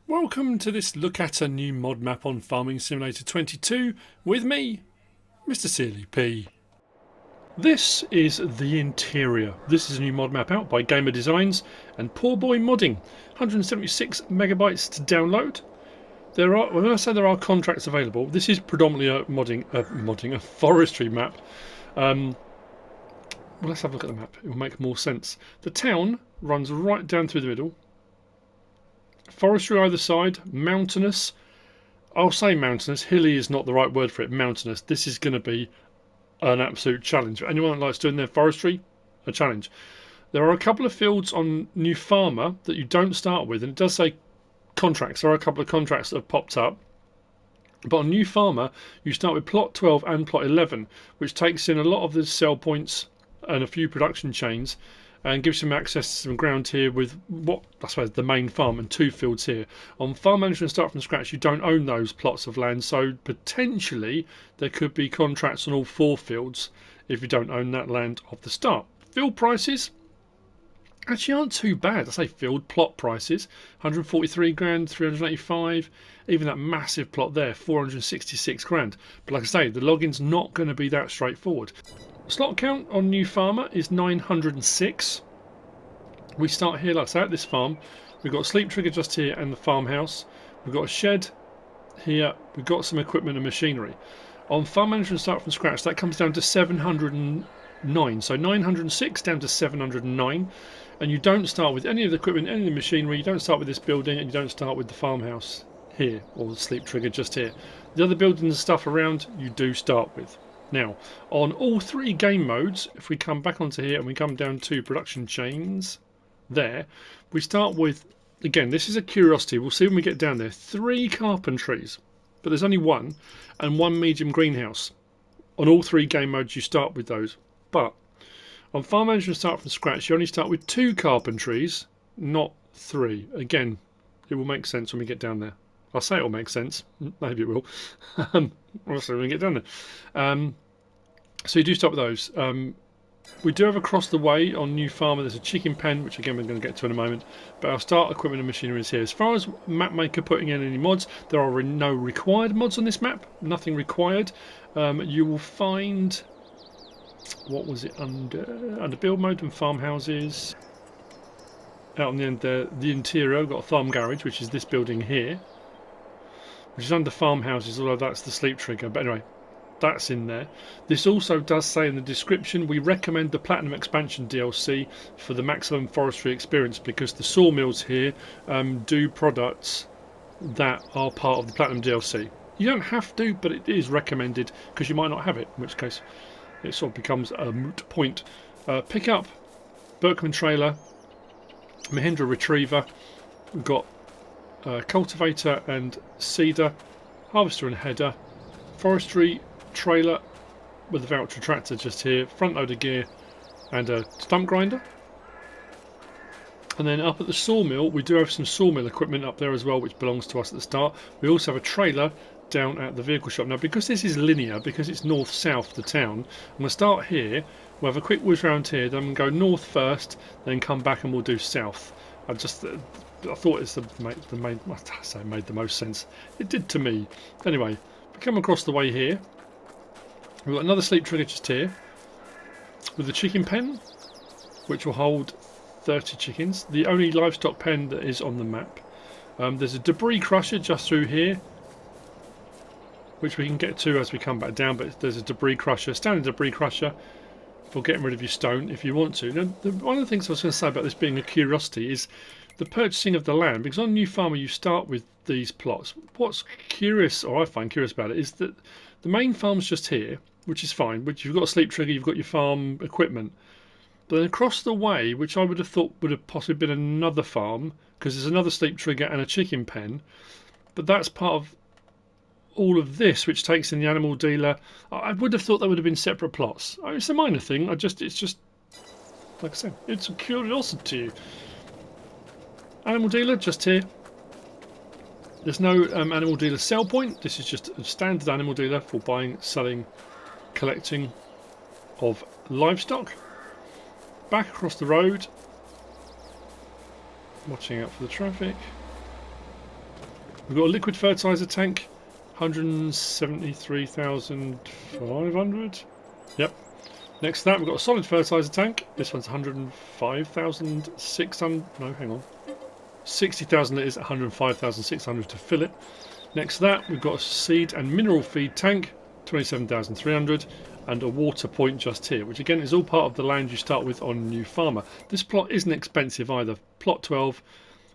Welcome to this look at a new mod map on Farming Simulator 22 with me, MrSealyp. This is the interior. This is a new mod map out by GamerDesigns and PoorBoy Modding. 176 megabytes to download. When I say there are contracts available, this is predominantly a forestry map. Well, let's have a look at the map. It will make more sense. The town runs right down through the middle. Forestry either side, mountainous. I'll say mountainous. Hilly is not the right word for it. Mountainous. This is going to be an absolute challenge. Anyone that likes doing their forestry, a challenge. There are a couple of fields on New Farmer that you don't start with, and it does say contracts. There are a couple of contracts that have popped up. But on New Farmer, you start with plot 12 and plot 11, which takes in a lot of the sell points and a few production chains, and gives them access to some ground here with what I suppose the main farm and 2 fields here. On Farm Management Start from Scratch, you don't own those plots of land, so potentially there could be contracts on all 4 fields if you don't own that land off the start. Field prices actually aren't too bad. I say field plot prices, 143 grand, 385, even that massive plot there, 466 grand. But like I say, the login's not going to be that straightforward. Slot count on New Farmer is 906. We start here, like I say, at this farm. We've got a sleep trigger just here and the farmhouse. We've got a shed here. We've got some equipment and machinery. On Farm Management Start from Scratch, that comes down to 709. So 906 down to 709. And you don't start with any of the equipment, any of the machinery. You don't start with this building, and you don't start with the farmhouse here, or the sleep trigger just here. The other buildings and stuff around, you do start with. Now, on all 3 game modes, if we come back onto here and we come down to production chains, there, we start with, again, this is a curiosity, we'll see when we get down there, 3 carpentries, but there's only 1, and 1 medium greenhouse. On all 3 game modes, you start with those, but on Farm Management Start from Scratch, you only start with 2 carpentries, not 3. Again, it will make sense when we get down there. I'll say it will make sense. Maybe it will. We'll see when we get down there. So you do start with those. We do have across the way on New Farmer, there's a chicken pen, which again we're going to get to in a moment. But our start equipment and machinery is here. As far as map maker putting in any mods, there are no required mods on this map. Nothing required. You will find, what was it, under build mode and farmhouses. Out on the end there, the interior, we've got a farm garage, which is this building here, which is under farmhouses, although that's the sleep trigger. But anyway, that's in there. This also does say in the description, we recommend the Platinum Expansion DLC for the maximum forestry experience, because the sawmills here do products that are part of the Platinum DLC. You don't have to, but it is recommended, because you might not have it, in which case it sort of becomes a moot point. Pickup, Berkman trailer, Mahindra retriever, we've got cultivator and seeder, harvester and header, forestry trailer with a voucher tractor just here, front loader gear and a stump grinder. And then up at the sawmill, we do have some sawmill equipment up there as well, which belongs to us at the start. We also have a trailer down at the vehicle shop. Now, because this is linear, because it's north-south the town, I'm going to start here, we'll have a quick whiz around here, then go north first, then come back and we'll do south. I thought it's made the most sense. It did to me. Anyway, we come across the way here. We've got another sleep trigger just here with the chicken pen, which will hold 30 chickens. The only livestock pen that is on the map. There's a debris crusher just through here, which we can get to as we come back down, but there's a debris crusher, standard debris crusher for getting rid of your stone if you want to. Now, one of the things I was going to say about this being a curiosity is the purchasing of the land, because on New Farmer you start with these plots. What's curious, or I find curious about it, is that the main farm's just here, which is fine, which you've got a sleep trigger, you've got your farm equipment. But then across the way, which I would have thought would have possibly been another farm, because there's another sleep trigger and a chicken pen, but that's part of all of this, which takes in the animal dealer. I would have thought they would have been separate plots. I mean, it's a minor thing. It's just like I said, it's a curiosity. Animal dealer just here. There's no animal dealer sell point. This is just a standard animal dealer for buying, selling, collecting of livestock. Back across the road, watching out for the traffic. We've got a liquid fertiliser tank, 173,500. Yep. Next to that, we've got a solid fertiliser tank. This one's 105,600. No, hang on. 60,000 litres, 105,600 to fill it. Next to that, we've got a seed and mineral feed tank, 27,300, and a water point just here, which again is all part of the land you start with on New Farmer. This plot isn't expensive either. Plot 12,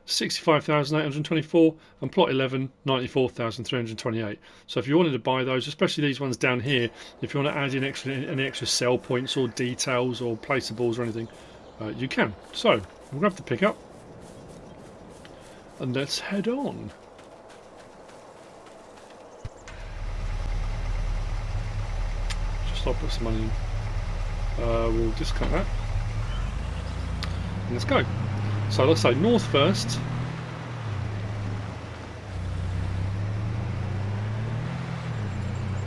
65,824, and plot 11, 94,328. So if you wanted to buy those, especially these ones down here, if you want to add in any extra sell points or details or placeables or anything, you can. So we'll grab the pickup and let's head on. Just I'll put some money in. We'll discount that. And let's go. So let's say north first.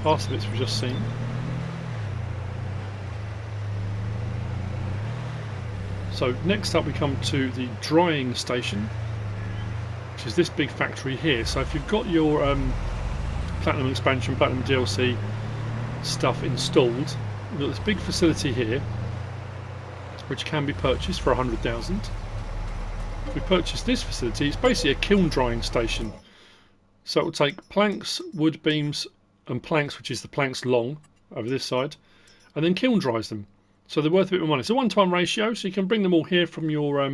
Past the bits we've just seen. So next up we come to the drying station, which is this big factory here. So if you've got your Platinum expansion, Platinum DLC stuff installed, we've got this big facility here which can be purchased for 100,000. If we purchase this facility, it's basically a kiln drying station. So it will take planks, wood beams and planks, which is the planks long over this side, and then kiln dries them. So they're worth a bit more money. It's a 1-to-1 ratio, so you can bring them all here from your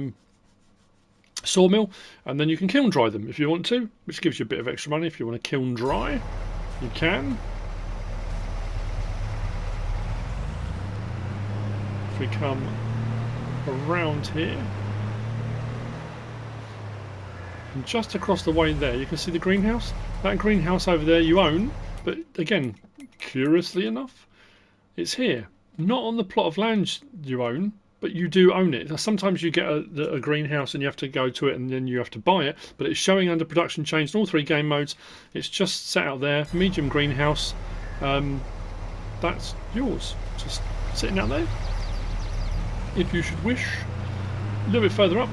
sawmill, and then you can kiln dry them if you want to, which gives you a bit of extra money. If you want to kiln dry, you can. If we come around here, and just across the way there, you can see the greenhouse. That greenhouse over there you own, but again, curiously enough, it's here. Not on the plot of land you own, but you do own it. Sometimes you get a greenhouse and you have to go to it and then you have to buy it, but it's showing under production changed in all 3 game modes. It's just set out there, medium greenhouse. That's yours, just sitting out there, if you should wish. A little bit further up,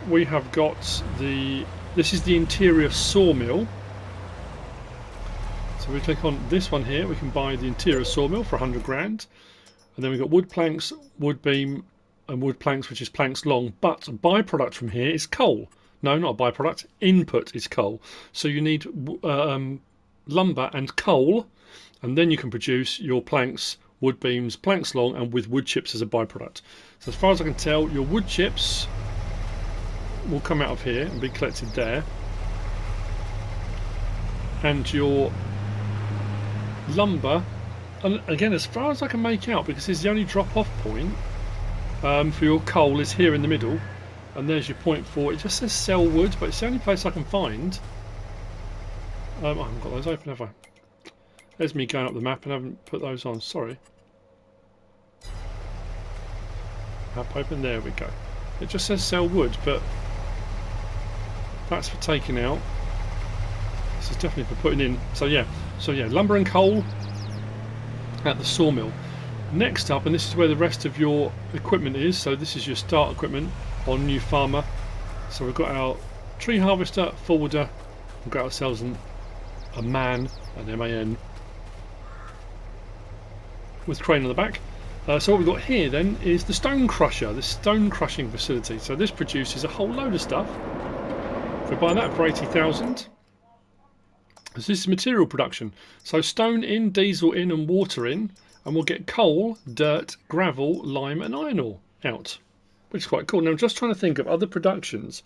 we have got this is the interior sawmill. So we click on this one here, we can buy the interior sawmill for 100 grand. And then we've got wood planks, wood beam and wood planks, which is planks long, but a byproduct from here is coal. No, not a byproduct, input is coal. So you need lumber and coal, and then you can produce your planks, wood beams, planks long, and with wood chips as a byproduct. So as far as I can tell, your wood chips will come out of here and be collected there, and your lumber, and again, as far as I can make out, because it's the only drop-off point for your coal is here in the middle, and there's your point for it. Just says sell wood, but it's the only place I can find. I haven't got those open, have I? There's me going up the map and I haven't put those on. Sorry. Map open. There we go. It just says sell wood, but that's for taking out. This is definitely for putting in. So yeah, lumber and coal at the sawmill. Next up, and this is where the rest of your equipment is. So this is your start equipment on New Farmer. So we've got our tree harvester, forwarder. We've got ourselves a man, an MAN, with crane on the back. So what we've got here then is the stone crusher, this stone crushing facility. So this produces a whole load of stuff. If we buy that for 80,000. This is material production. So stone in, diesel in and water in, and we'll get coal, dirt, gravel, lime and iron ore out, which is quite cool. Now I'm just trying to think of other productions,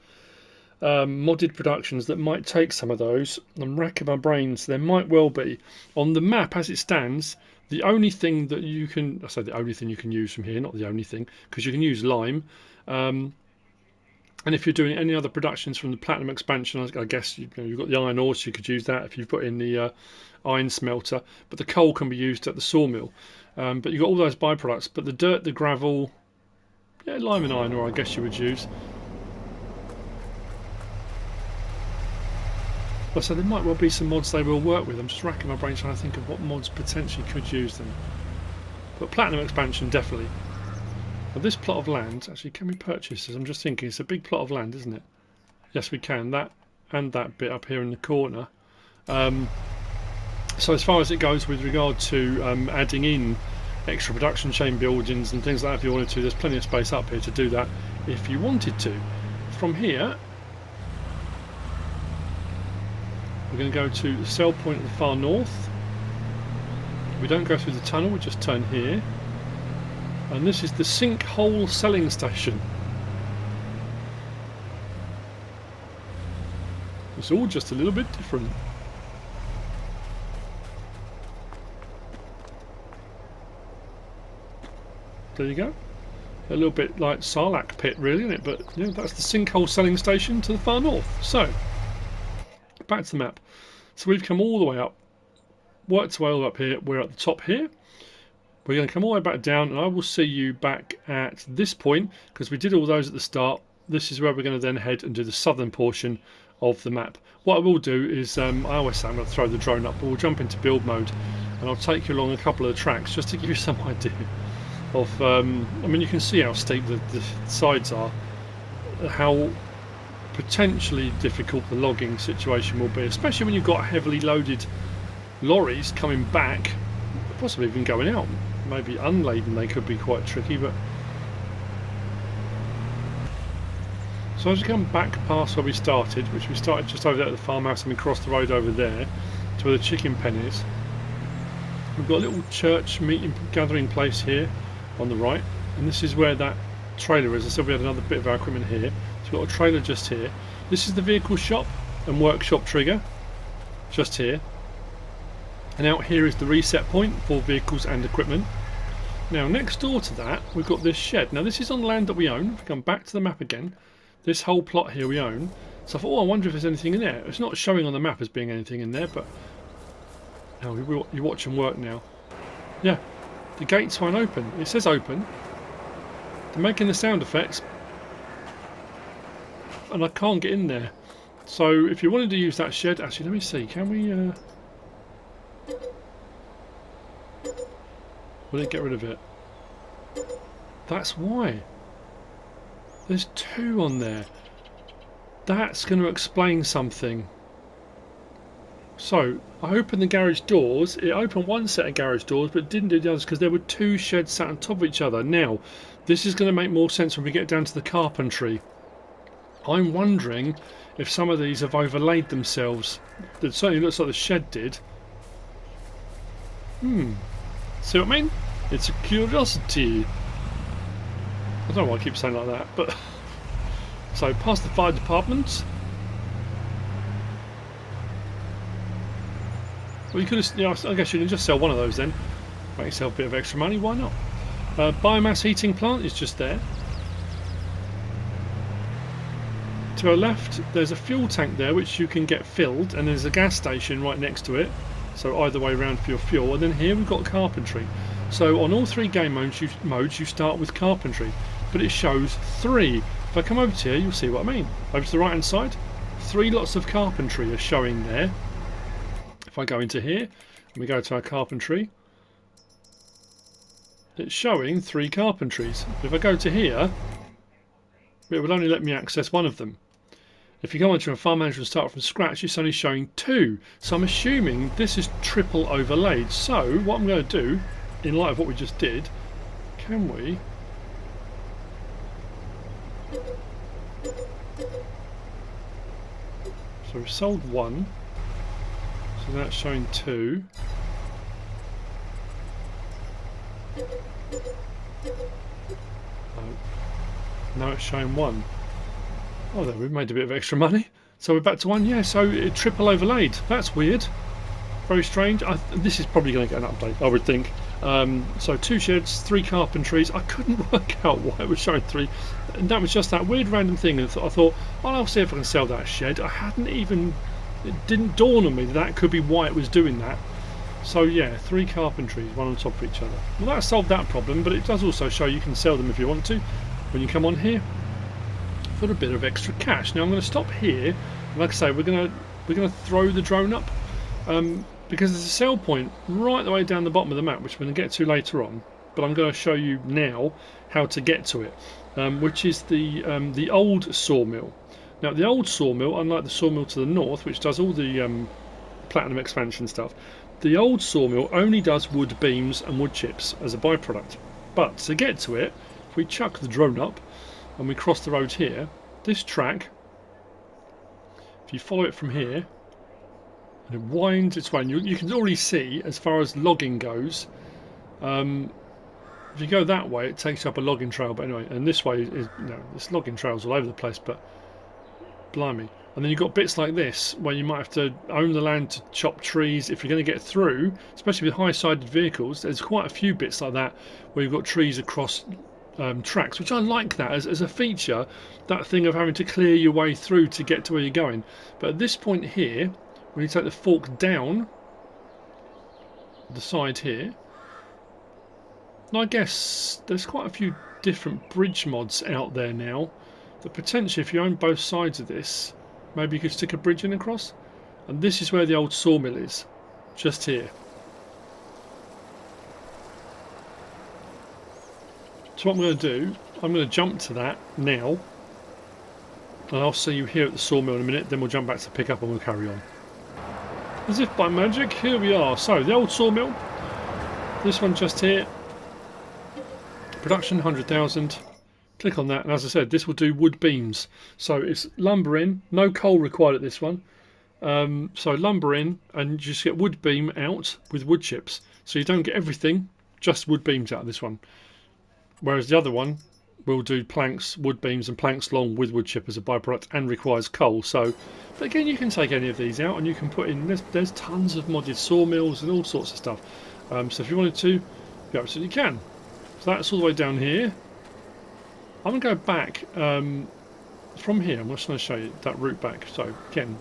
modded productions that might take some of those. I'm racking my brains. There might well be. On the map as it stands, the only thing that you can, I say the only thing you can use from here, not the only thing, because you can use lime. And if you're doing any other productions from the Platinum expansion, I guess you've got the iron ore, so you could use that if you put in the iron smelter. But the coal can be used at the sawmill. But you've got all those byproducts. But the dirt, the gravel, yeah, lime and iron ore, I guess you would use. But so there might well be some mods they will work with. I'm just racking my brain trying to think of what mods potentially could use them. But Platinum expansion, definitely. Now this plot of land, actually, can we purchase this? I'm just thinking, it's a big plot of land, isn't it? Yes, we can. That and that bit up here in the corner. So as far as it goes with regard to adding in extra production chain buildings and things like that, if you wanted to, there's plenty of space up here to do that if you wanted to. From here, we're going to go to the sell point at the far north. We don't go through the tunnel, we just turn here. And this is the sinkhole selling station. It's all just a little bit different. There you go. A little bit like Sarlacc pit really, isn't it? But you know, that's the sinkhole selling station to the far north. So, back to the map. So we've come all the way up, worked our way up here, we're at the top here. We're going to come all the way back down, and I will see you back at this point, because we did all those at the start. This is where we're going to then head and do the southern portion of the map. What I will do is, I always say I'm going to throw the drone up, but we'll jump into build mode, and I'll take you along a couple of the tracks, just to give you some idea of, I mean, you can see how steep the sides are, how potentially difficult the logging situation will be, especially when you've got heavily loaded lorries coming back, possibly even going out. Maybe unladen they could be quite tricky, but so as we come back past where we started, which we started just over there at the farmhouse, and we crossed the road over there to where the chicken pen is. We've got a little church meeting gathering place here on the right, and this is where that trailer is. I said we had another bit of our equipment here, so we've got a trailer just here. This is the vehicle shop and workshop trigger just here, and out here is the reset point for vehicles and equipment. Now next door to that we've got this shed. Now this is on land that we own. If we come back to the map again, this whole plot here we own. So I thought, oh, I wonder if there's anything in there. It's not showing on the map as being anything in there, but no, you watch them work now. Yeah, the gates won't open. It says open. They're making the sound effects, and I can't get in there. So if you wanted to use that shed, actually, let me see. Can we? Will it get rid of it? That's why. There's two on there. That's going to explain something. So I opened the garage doors. It opened one set of garage doors, but didn't do the others because there were two sheds sat on top of each other. Now, this is going to make more sense when we get down to the carpentry. I'm wondering if some of these have overlaid themselves. It certainly looks like the shed did. See what I mean? It's a curiosity. I don't know why I keep saying like that, but so past the fire department. Well, you could have, you know, I guess you can just sell one of those then, make yourself a bit of extra money. Why not? Biomass heating plant is just there. To our left, there's a fuel tank there which you can get filled, and there's a gas station right next to it. So either way around for your fuel. And then here we've got carpentry. So on all three game modes you start with carpentry, but it shows 3. If I come over to here, you'll see what I mean. Over to the right hand side, 3 lots of carpentry are showing there. If I go into here and we go to our carpentry, it's showing 3 carpentries. If I go to here, it will only let me access one of them. If you go onto a farm manager and start from scratch, it's only showing 2. So I'm assuming this is triple overlaid. So what I'm going to do, in light of what we just did, can we? So we've sold 1. So that's showing 2. Now it's showing 1. Oh, there, we've made a bit of extra money. So we're back to 1. Yeah, so it triple overlaid. That's weird. Very strange. This is probably going to get an update, I would think. So 2 sheds, 3 carpentries. I couldn't work out why it was showing 3. And that was just that weird random thing. And I thought, well, I'll see if I can sell that shed. I hadn't even... It didn't dawn on me that could be why it was doing that. So yeah, 3 carpentries, one on top of each other. Well, that solved that problem, but it does also show you can sell them if you want to when you come on here for a bit of extra cash. Now I'm going to stop here. Like I say, we're going to throw the drone up because there's a sell point right the way down the bottom of the map, which we're going to get to later on. But I'm going to show you now how to get to it, which is the old sawmill. Now the old sawmill, unlike the sawmill to the north, which does all the platinum expansion stuff, the old sawmill only does wood beams and wood chips as a byproduct. But to get to it, if we chuck the drone up and we cross the road here, this track, if you follow it from here, and it winds its way, and you can already see as far as logging goes, if you go that way it takes you up a logging trail, but anyway, and this way is, you know, there's logging trails all over the place, but blimey. And then you've got bits like this where you might have to own the land to chop trees if you're going to get through, especially with high-sided vehicles. There's quite a few bits like that where you've got trees across tracks, which I like that as a feature, that thing of having to clear your way through to get to where you're going. But at this point here, when you take the fork down the side here, and I guess there's quite a few different bridge mods out there now that potentially, if you own both sides of this, maybe you could stick a bridge in across. And this is where the old sawmill is, just here. So what I'm going to do, I'm going to jump to that now, and I'll see you here at the sawmill in a minute, then we'll jump back to pick up and we'll carry on. As if by magic, here we are. So the old sawmill, this one just here, production 100,000. Click on that, and as I said, this will do wood beams. So it's lumber in, no coal required at this one. So lumber in, and you just get wood beam out with wood chips. So you don't get everything, just wood beams out of this one. Whereas the other one will do planks, wood beams, and planks long with wood chip as a byproduct, and requires coal. So, but again, you can take any of these out, and you can put in. There's tons of modded sawmills and all sorts of stuff. So if you wanted to, you absolutely can. So that's all the way down here. I'm going to go back from here. I'm just going to show you that route back. So again,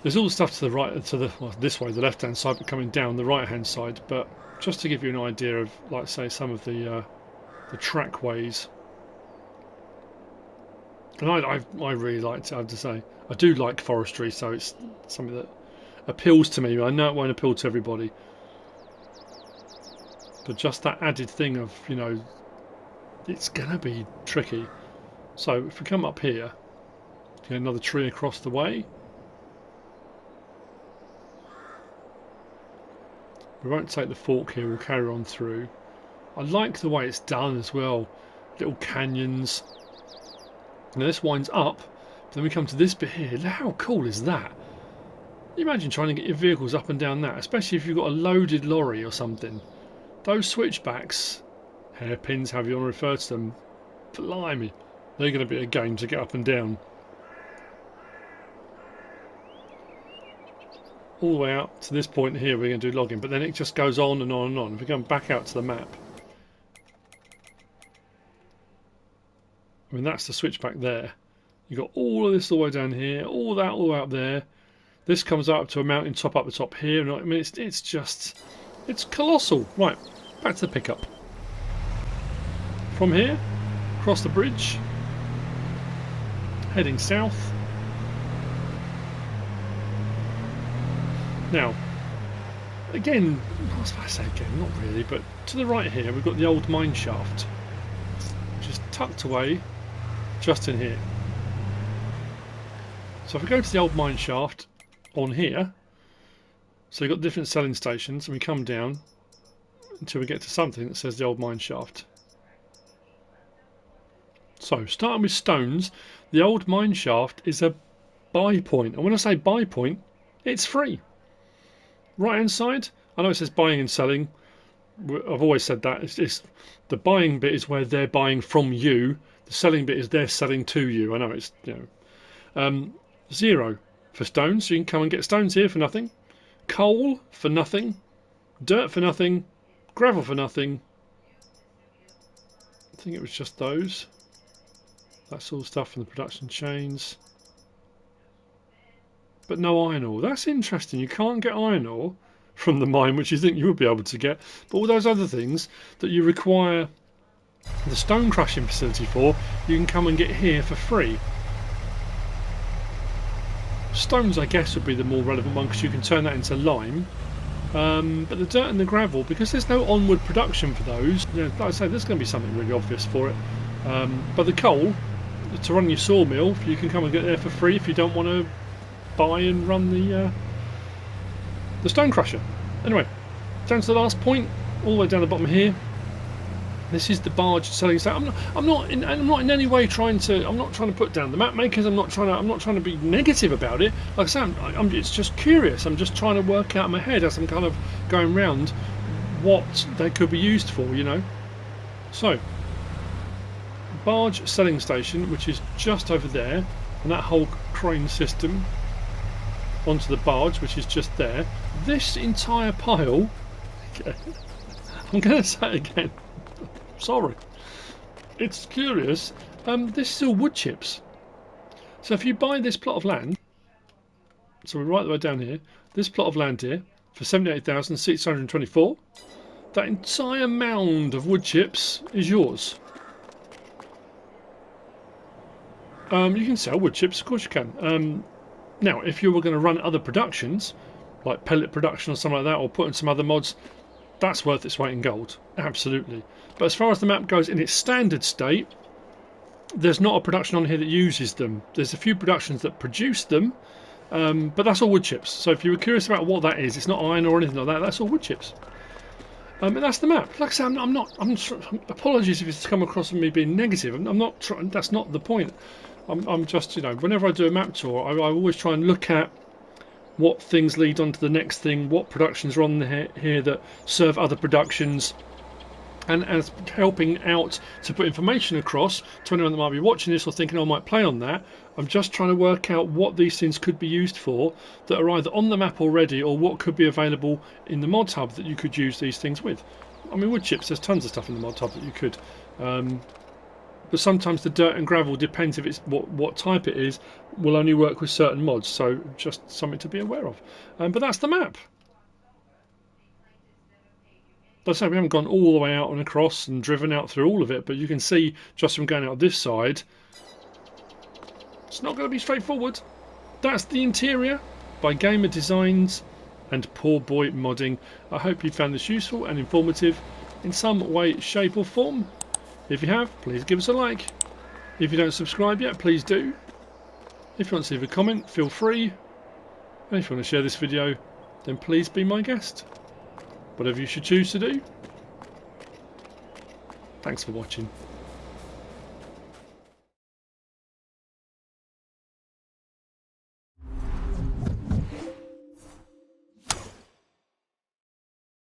there's all the stuff to the right, well, this way, the left-hand side, but coming down the right-hand side. But just to give you an idea of, like, say, some of the trackways, and I really liked it. I have to say, I do like forestry, so it's something that appeals to me. I know it won't appeal to everybody, but just that added thing of, you know, it's gonna be tricky. So if we come up here, get another tree across the way. We won't take the fork here, we'll carry on through. I like the way it's done as well. Little canyons. Now this winds up, but then we come to this bit here. How cool is that? You imagine trying to get your vehicles up and down that, especially if you've got a loaded lorry or something. Those switchbacks, hairpins, however you want to refer to them, blimey, they're going to be a game to get up and down. All the way out to this point here, we're going to do logging, but then it just goes on and on and on. If we come back out to the map, I mean, that's the switchback there. You've got all of this all the way down here, all that all the way up there. This comes up to a mountain top up the top here. And I mean, it's just, it's colossal. Right, back to the pickup. From here, across the bridge, heading south. Now, again, I was about to say again, not really, but to the right here we've got the old mine shaft, which is tucked away just in here. So if we go to the old mine shaft on here, so you've got different selling stations, and we come down until we get to something that says the old mine shaft. So starting with stones, the old mine shaft is a buy point, and when I say buy point, it's free. Right hand side, I know it says buying and selling. I've always said that. It's the buying bit is where they're buying from you. The selling bit is they're selling to you. I know it's, you know, 0 for stones. So you can come and get stones here for nothing. Coal for nothing. Dirt for nothing. Gravel for nothing. I think it was just those. That's all stuff from the production chains. But no iron ore. That's interesting. You can't get iron ore from the mine, which you think you would be able to get. But all those other things that you require the stone crushing facility for, you can come and get here for free. Stones, I guess, would be the more relevant one because you can turn that into lime. But the dirt and the gravel, because there's no onward production for those, you know, like I say, there's going to be something really obvious for it. But the coal, to run your sawmill, you can come and get there for free if you don't want to buy and run the stone crusher. Anyway, down to the last point, all the way down the bottom here. This is the barge selling station. I'm not in any way trying to. I'm not trying to put down the map makers. I'm not trying to be negative about it. Like I say, it's just curious. I'm just trying to work out in my head as I'm kind of going round what they could be used for. You know. So, barge selling station, which is just over there, and that whole crane system onto the barge, which is just there. This entire pile. Okay, I'm going to say it again. Sorry, it's curious. This is all wood chips. So if you buy this plot of land, so we're right the way down here, this plot of land here for 78,624, that entire mound of wood chips is yours. You can sell wood chips, of course you can. Now, if you were going to run other productions, like pellet production or something like that, or put in some other mods, that's worth its weight in gold, absolutely. But as far as the map goes in its standard state, there's not a production on here that uses them. There's a few productions that produce them, but that's all wood chips. So if you were curious about what that is, it's not iron or anything like that. That's all wood chips. And that's the map. Like I say, I'm apologies if it's come across as me being negative. I'm not trying. That's not the point. I'm just, you know, whenever I do a map tour, I always try and look at what things lead on to the next thing, what productions are on here that serve other productions, and as helping out to put information across to anyone that might be watching this or thinking I might play on that. I'm just trying to work out what these things could be used for that are either on the map already or what could be available in the mod hub that you could use these things with. I mean, wood chips, there's tons of stuff in the mod hub that you could. But sometimes the dirt and gravel, depends if it's what type it is, will only work with certain mods, so just something to be aware of. But that's the map. Like I say, we haven't gone all the way out and across and driven out through all of it, but you can see just from going out this side, it's not going to be straightforward. That's the interior by GamerDesigns and PoorBoy Modding. I hope you found this useful and informative in some way, shape or form. If you have, please give us a like. If you don't subscribe yet, please do. If you want to leave a comment, feel free. And if you want to share this video, then please be my guest. Whatever you should choose to do. Thanks for watching.